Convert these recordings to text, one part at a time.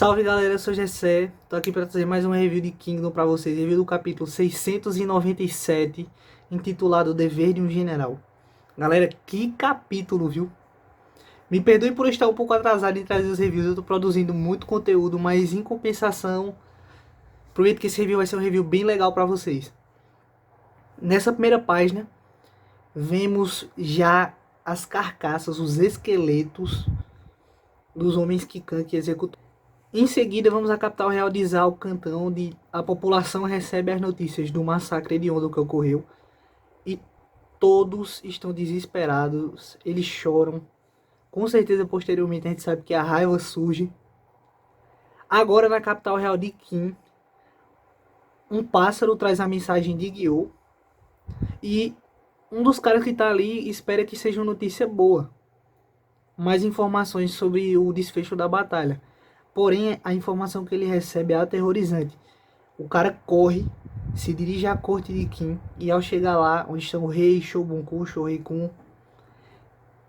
Salve galera, eu sou o Gessé, tô aqui para trazer mais um review de Kingdom para vocês, review do capítulo 697, intitulado O Dever de um General. Galera, que capítulo, viu? Me perdoe por estar um pouco atrasado em trazer os reviews, eu tô produzindo muito conteúdo, mas em compensação, prometo que esse review vai ser um review bem legal para vocês. Nessa primeira página, vemos já as carcaças, os esqueletos dos homens que Kank executou. Em seguida, vamos à capital real de Zal Cantão, onde a população recebe as notícias do massacre hediondo que ocorreu. E todos estão desesperados, eles choram. Com certeza, posteriormente, a gente sabe que a raiva surge. Agora, na capital real de Kim, um pássaro traz a mensagem de Gyou. E um dos caras que está ali espera que seja uma notícia boa. Mais informações sobre o desfecho da batalha. Porém, a informação que ele recebe é aterrorizante. O cara corre, se dirige à corte de Kim, e ao chegar lá, onde estão o rei Shobunkun, o Shoreikun,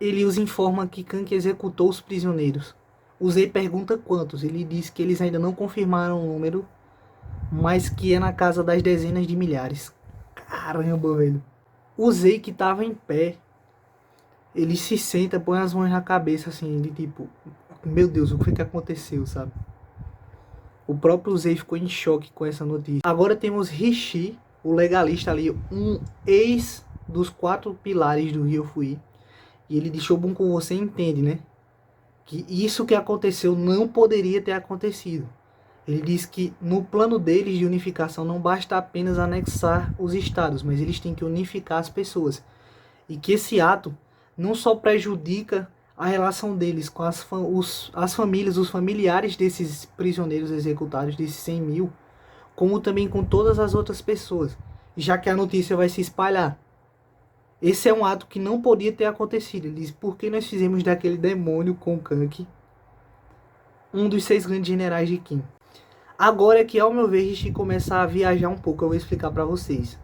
ele os informa que Kank executou os prisioneiros. O Zei pergunta quantos, ele diz que eles ainda não confirmaram o número, mas que é na casa das dezenas de milhares. Caramba, velho. O Zei, que estava em pé, ele se senta, põe as mãos na cabeça, assim, de tipo... Meu Deus, o que foi que aconteceu, sabe? O próprio Zei ficou em choque com essa notícia. Agora temos Rishi, o legalista ali, um ex dos 4 pilares do Ryofui. E ele diz: Shobunkun, você entende, né? Que isso que aconteceu não poderia ter acontecido. Ele diz que no plano deles de unificação não basta apenas anexar os estados, mas eles têm que unificar as pessoas. E que esse ato não só prejudica a relação deles com as famílias, os familiares desses prisioneiros executados, desses 100 mil, como também com todas as outras pessoas, já que a notícia vai se espalhar. Esse é um ato que não podia ter acontecido. Ele diz: por que nós fizemos daquele demônio com Kank um dos 6 grandes generais de Kim? Agora é que, ao meu ver, Rishi começa a viajar um pouco. Eu vou explicar para vocês.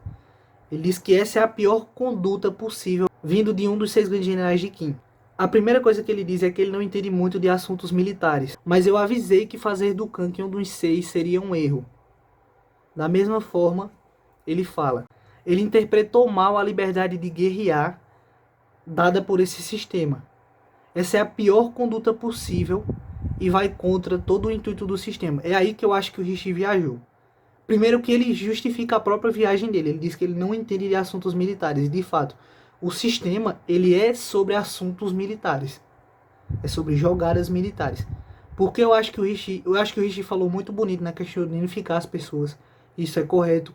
Ele diz que essa é a pior conduta possível vindo de um dos 6 grandes generais de Kim. A primeira coisa que ele diz é que ele não entende muito de assuntos militares, mas eu avisei que fazer do Kank um dos 6 seria um erro. Da mesma forma, ele fala: ele interpretou mal a liberdade de guerrear dada por esse sistema. Essa é a pior conduta possível e vai contra todo o intuito do sistema. É aí que eu acho que o Rishi viajou. Primeiro, que ele justifica a própria viagem dele. Ele diz que ele não entende de assuntos militares. De fato, o sistema, ele é sobre assuntos militares. É sobre jogadas militares. Porque eu acho que o Rishi falou muito bonito na questão de unificar as pessoas. Isso é correto.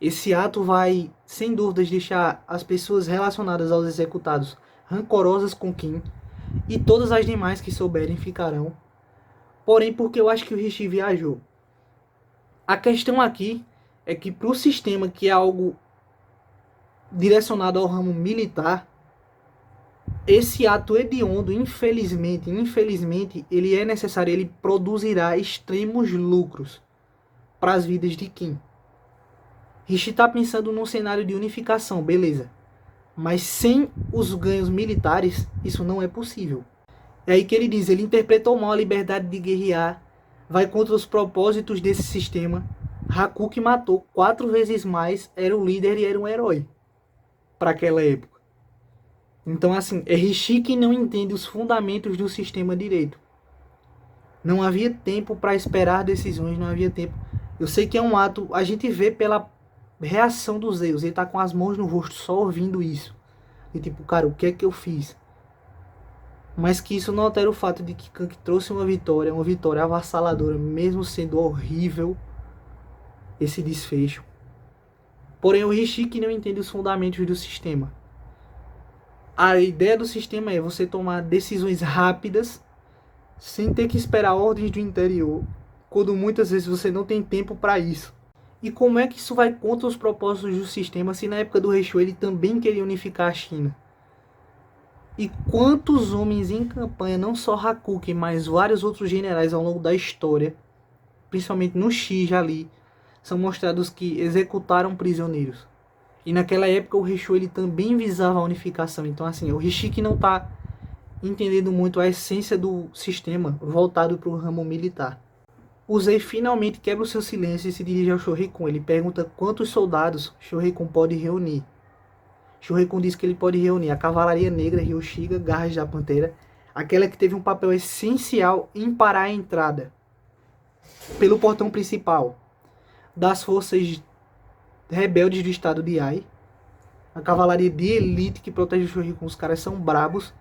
Esse ato vai, sem dúvidas, deixar as pessoas relacionadas aos executados rancorosas com Kim. E todas as demais que souberem ficarão. Porém, porque eu acho que o Rishi viajou. A questão aqui é que para o sistema, que é algo direcionado ao ramo militar, esse ato hediondo, infelizmente, ele é necessário, ele produzirá extremos lucros para as vidas de Kim. Rishi está pensando num cenário de unificação, beleza. Mas sem os ganhos militares, isso não é possível. É aí que ele diz: ele interpretou mal a liberdade de guerrear, vai contra os propósitos desse sistema. Haku, que matou 4 vezes mais, era o líder e era um herói para aquela época. Então, assim, é Rishi que não entende os fundamentos do sistema direito. Não havia tempo para esperar decisões, não havia tempo. Eu sei que é um ato, a gente vê pela reação dos Zeus, ele tá com as mãos no rosto só ouvindo isso. E tipo, cara, o que é que eu fiz? Mas que isso não altera o fato de que Kank trouxe uma vitória avassaladora, mesmo sendo horrível esse desfecho. Porém, o Rishi que não entende os fundamentos do sistema. A ideia do sistema é você tomar decisões rápidas, sem ter que esperar ordens do interior, quando muitas vezes você não tem tempo para isso. E como é que isso vai contra os propósitos do sistema, se na época do Reishu ele também queria unificar a China? E quantos homens em campanha, não só Hakuki, mas vários outros generais ao longo da história, principalmente no Shiji ali, são mostrados que executaram prisioneiros. E naquela época o Reishu ele também visava a unificação. Então, assim, o Rishi que não está entendendo muito a essência do sistema voltado para o ramo militar. O Zei finalmente quebra o seu silêncio e se dirige ao Shōriken. Ele pergunta quantos soldados Shōriken pode reunir. Shōriken diz que ele pode reunir a Cavalaria Negra Ryoshiga, Garras da Pantera, aquela que teve um papel essencial em parar a entrada pelo portão principal das forças rebeldes do estado de Ai, a cavalaria de elite que protege o Shōriken. Os caras são brabos.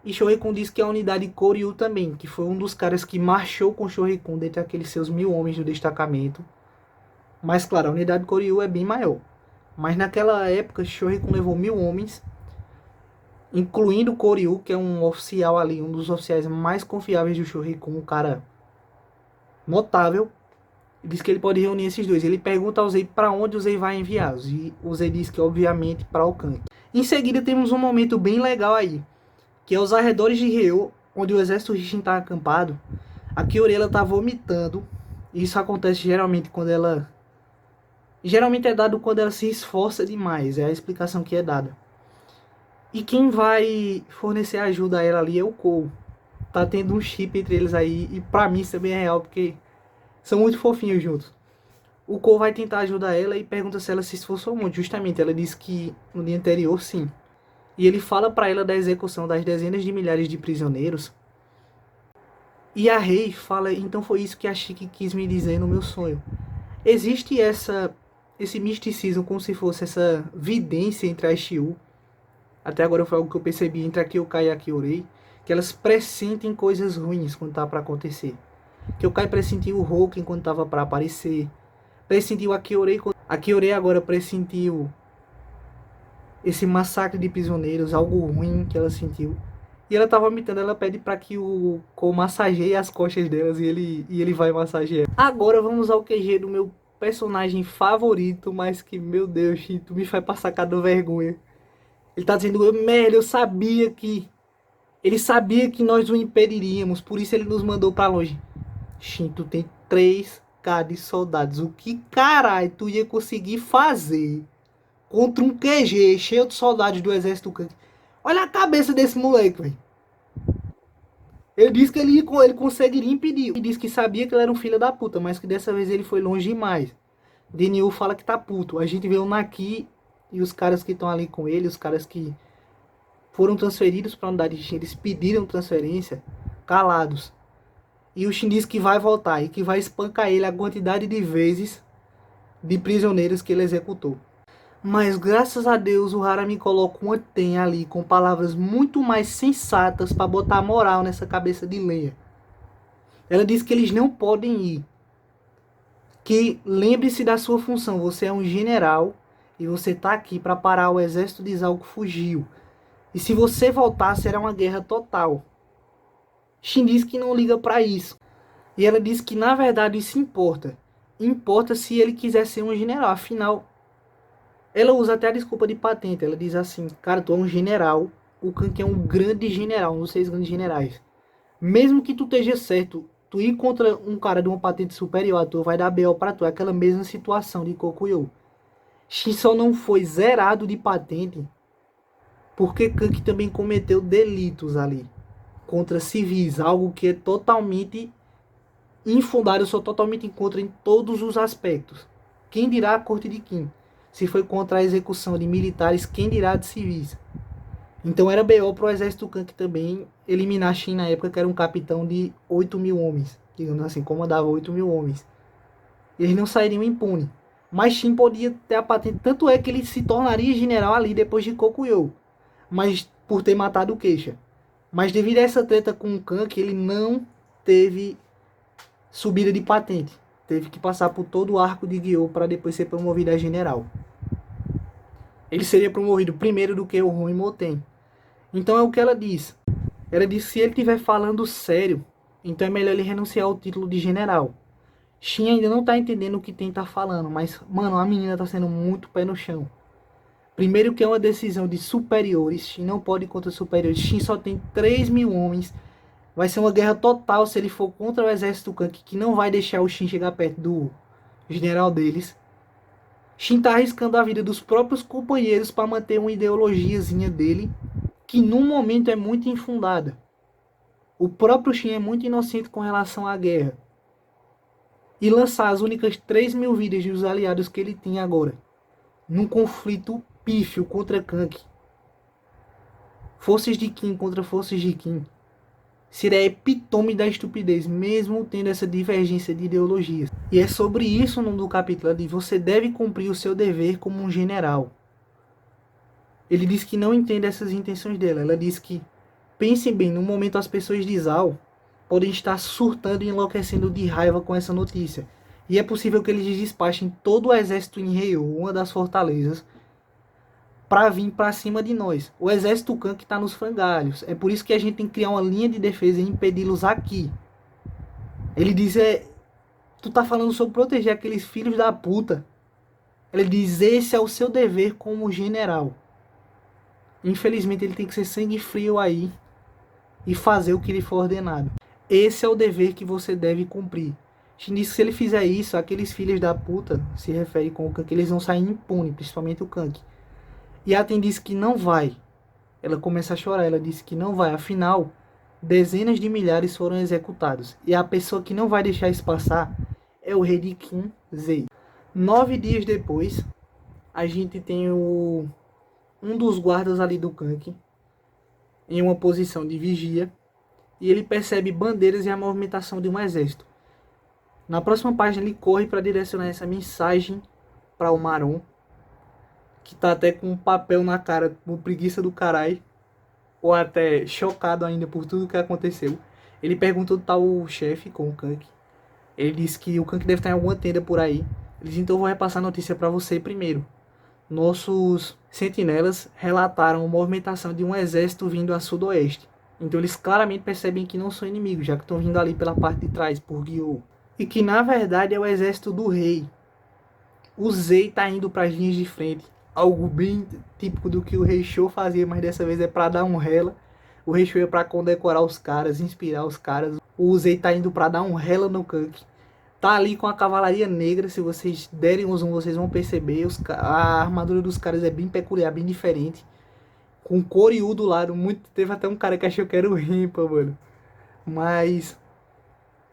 E Shōriken diz que a unidade Koryu também, que foi um dos caras que marchou com Shōriken dentre aqueles seus 1000 homens do destacamento. Mas claro, a unidade Koryu é bem maior. Mas naquela época, Shōriken levou 1000 homens, incluindo Koryu, que é um oficial ali, um dos oficiais mais confiáveis do Shōriken, um cara notável. Diz que ele pode reunir esses dois. Ele pergunta ao Zei para onde o Zei vai enviá-los. E o Zei diz que obviamente para o Kank. Em seguida temos um momento bem legal aí, que é os arredores de Ryo, onde o exército Rishin está acampado. A Kyori ela tá vomitando. Isso acontece geralmente quando ela... Geralmente é dado quando ela se esforça demais. É a explicação que é dada. E quem vai fornecer ajuda a ela ali é o Kou. Tá tendo um chip entre eles aí. E pra mim isso é bem real, porque são muito fofinhos juntos. O Kou vai tentar ajudar ela e pergunta se ela se esforçou muito. Justamente, ela disse que no dia anterior, sim. E ele fala para ela da execução das dezenas de milhares de prisioneiros. E a Rei fala, então foi isso que a Shiki quis me dizer no meu sonho. Existe esse misticismo, como se fosse essa vidência entre a Shiu. Até agora foi algo que eu percebi entre a Kyokai e a Kyorei. Que elas pressentem coisas ruins quando tá para acontecer. Kyokai pressentiu o Houken quando tava para aparecer. Pressentiu a Kyorei. A Kyorei agora pressentiu esse massacre de prisioneiros, algo ruim que ela sentiu. E ela tá vomitando, ela pede para que o Kou massageie as costas delas e ele vai massagear. Agora vamos ao QG do meu personagem favorito, mas que, meu Deus, tu me faz passar cada vergonha. Ele tá dizendo, merda, eu sabia que... Ele sabia que nós o impediríamos, por isso ele nos mandou para longe. Shin, tu tem 3k de soldados. O que caralho tu ia conseguir fazer contra um QG cheio de soldados do exército Kank? Olha a cabeça desse moleque, velho. Ele disse que ele conseguiria impedir. Ele disse que sabia que ele era um filho da puta, mas que dessa vez ele foi longe demais. Denil fala que tá puto. A gente vê o Naki e os caras que estão ali com ele, os caras que foram transferidos para a unidade de Shin, eles pediram transferência, calados. E o Shin diz que vai voltar e que vai espancar ele a quantidade de vezes de prisioneiros que ele executou. Mas graças a Deus o Harami coloca uma Ten ali com palavras muito mais sensatas para botar moral nessa cabeça de Leia. Ela diz que eles não podem ir. Que lembre-se da sua função. Você é um general e você está aqui para parar o exército de Zal que fugiu. E se você voltar será uma guerra total. Shin diz que não liga para isso. E ela diz que na verdade isso importa. Importa se ele quiser ser um general. Afinal, ela usa até a desculpa de patente. Ela diz assim, cara, tu é um general. O Kank é um grande general, um dos 6 grandes generais. Mesmo que tu esteja certo, tu ir contra um cara de uma patente superior a tu, vai dar BO pra tu. É aquela mesma situação de Kokuyo. Shin só não foi zerado de patente porque Kank também cometeu delitos ali contra civis. Algo que é totalmente infundado. Eu sou totalmente contra em todos os aspectos. Quem dirá a corte de Kim? Se foi contra a execução de militares, quem dirá de civis? Então era BO pro exército Kank também eliminar Shin na época, que era um capitão de 8.000 homens. Digamos assim, comandava 8.000 homens. Eles não sairiam impunes. Mas Shin podia ter a patente. Tanto é que ele se tornaria general ali depois de Kokuyo. Mas por ter matado o Keisha. Mas devido a essa treta com o Kank, ele não teve subida de patente. Teve que passar por todo o arco de Gyou para depois ser promovido a general. Ele seria promovido primeiro do que o Ron Moten. Então é o que ela diz. Ela diz que se ele estiver falando sério, então é melhor ele renunciar ao título de general. Shin ainda não tá entendendo o que Ten tá falando, mas, mano, a menina tá sendo muito pé no chão. Primeiro que é uma decisão de superiores, Shin não pode ir contra superiores. Shin só tem 3.000 homens. Vai ser uma guerra total se ele for contra o exército Kank, que não vai deixar o Shin chegar perto do general deles. Shin tá arriscando a vida dos próprios companheiros para manter uma ideologiazinha dele, que no momento é muito infundada. O próprio Shin é muito inocente com relação à guerra. e lançar as únicas 3.000 vidas dos aliados que ele tinha agora, num conflito pífio contra Kank. Forças de Kim contra forças de Kim. Seria a epítome da estupidez, mesmo tendo essa divergência de ideologias. E é sobre isso o nome do capítulo, de você deve cumprir o seu dever como um general. Ele diz que não entende essas intenções dela. Ela diz que, pensem bem, no momento as pessoas de Zal podem estar surtando e enlouquecendo de raiva com essa notícia. E é possível que eles despachem todo o exército em Reiu, uma das fortalezas, para vir para cima de nós. O exército Kank está nos frangalhos. É por isso que a gente tem que criar uma linha de defesa e impedi-los aqui. Ele diz, tu tá falando sobre proteger aqueles filhos da puta. Ele diz, esse é o seu dever como general. Infelizmente ele tem que ser sangue frio aí e fazer o que lhe for ordenado. Esse é o dever que você deve cumprir. Shin diz que se ele fizer isso, aqueles filhos da puta, se refere com o Kank, eles vão sair impunes, principalmente o Kank. E Aten disse que não vai. Ela começa a chorar, ela disse que não vai. Afinal, dezenas de milhares foram executados. E a pessoa que não vai deixar isso passar é o rei de Kim Zei. 9 dias depois, a gente tem um dos guardas ali do Kank em uma posição de vigia. E ele percebe bandeiras e a movimentação de um exército. Na próxima página ele corre para direcionar essa mensagem para o Maron, que tá até com um papel na cara, com preguiça do caralho, ou até chocado ainda por tudo que aconteceu. Ele pergunta onde tá o chefe com o Kank. Ele diz que o Kank deve estar em alguma tenda por aí. Ele diz, então eu vou repassar a notícia para você primeiro. Nossos sentinelas relataram a movimentação de um exército vindo a sudoeste. Então eles claramente percebem que não são inimigos, já que estão vindo ali pela parte de trás, por Gyou. E que na verdade é o exército do rei. O Zei tá indo para as linhas de frente. Algo bem típico do que o Rei Show fazia, mas dessa vez é para dar um rela. O Rei Show é para condecorar os caras, inspirar os caras. O Zei tá indo para dar um rela no Kank. Tá ali com a cavalaria negra, se vocês derem um zoom, vocês vão perceber. A armadura dos caras é bem peculiar, bem diferente. Com Koryu do lado, teve até um cara que achou que era o Rimpa, mano. Mas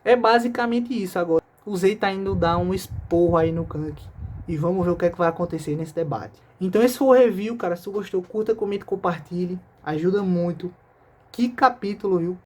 é basicamente isso agora. O Zei tá indo dar um esporro aí no Kank. E vamos ver o que é que vai acontecer nesse debate. Então esse foi o review, cara. Se tu gostou, curta, comente, compartilhe. Ajuda muito. Que capítulo, viu?